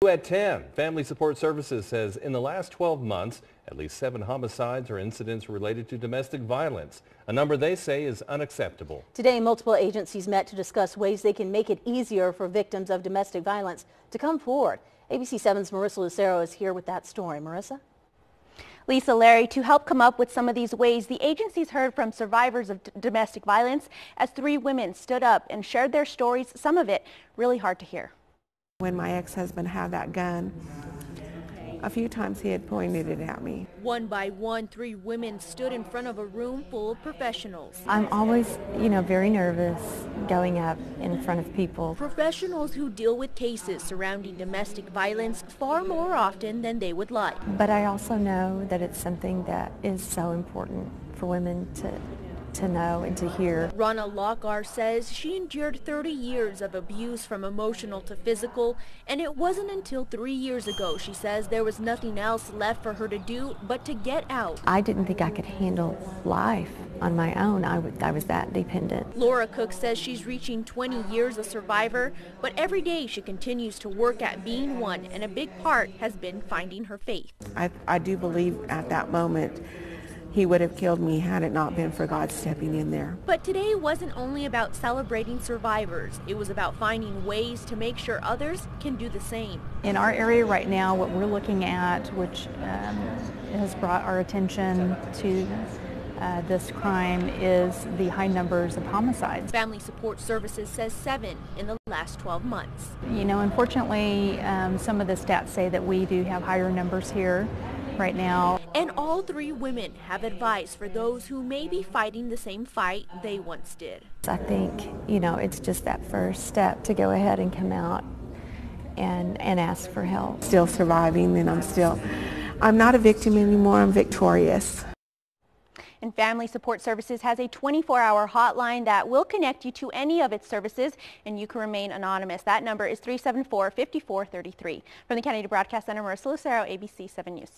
KVII-TV Family Support Services says in the last 12 months, at least 7 homicides or incidents related to domestic violence, a number they say is unacceptable. Today, multiple agencies met to discuss ways they can make it easier for victims of domestic violence to come forward. ABC 7's Marissa Lucero is here with that story. Marissa? Lisa, Larry, to help come up with some of these ways, the agencies heard from survivors of domestic violence as 3 women stood up and shared their stories, some of it really hard to hear. When my ex-husband had that gun, a few times he had pointed it at me. One by one, 3 women stood in front of a room full of professionals. I'm always, very nervous going up in front of people. Professionals who deal with cases surrounding domestic violence far more often than they would like. But I also know that it's something that is so important for women to know and to hear. RONNA LONGCAR says she endured 30 years of abuse from emotional to physical, and it wasn't until 3 years ago, she says, there was nothing else left for her to do but to get out. I didn't think I could handle life on my own. I was that dependent. Laura Cook says she's reaching 20 years a survivor, but every day she continues to work at being one, and a big part has been finding her faith. I do believe at that moment he would have killed me had it not been for God stepping in there. But today wasn't only about celebrating survivors. It was about finding ways to make sure others can do the same. In our area right now, what we're looking at, which has brought our attention to this crime, is the high numbers of homicides. Family Support Services says 7 in the last 12 months. Unfortunately, some of the stats say that we do have higher numbers here right now. And all 3 women have advice for those who may be fighting the same fight they once did. I think, it's just that first step to go ahead and come out and ask for help. Still surviving, and I'm not a victim anymore, I'm victorious. And Family Support Services has a 24-hour hotline that will connect you to any of its services, and you can remain anonymous. That number is 374-5433. From the County Broadcast Center, Marissa Lucero, ABC 7 News.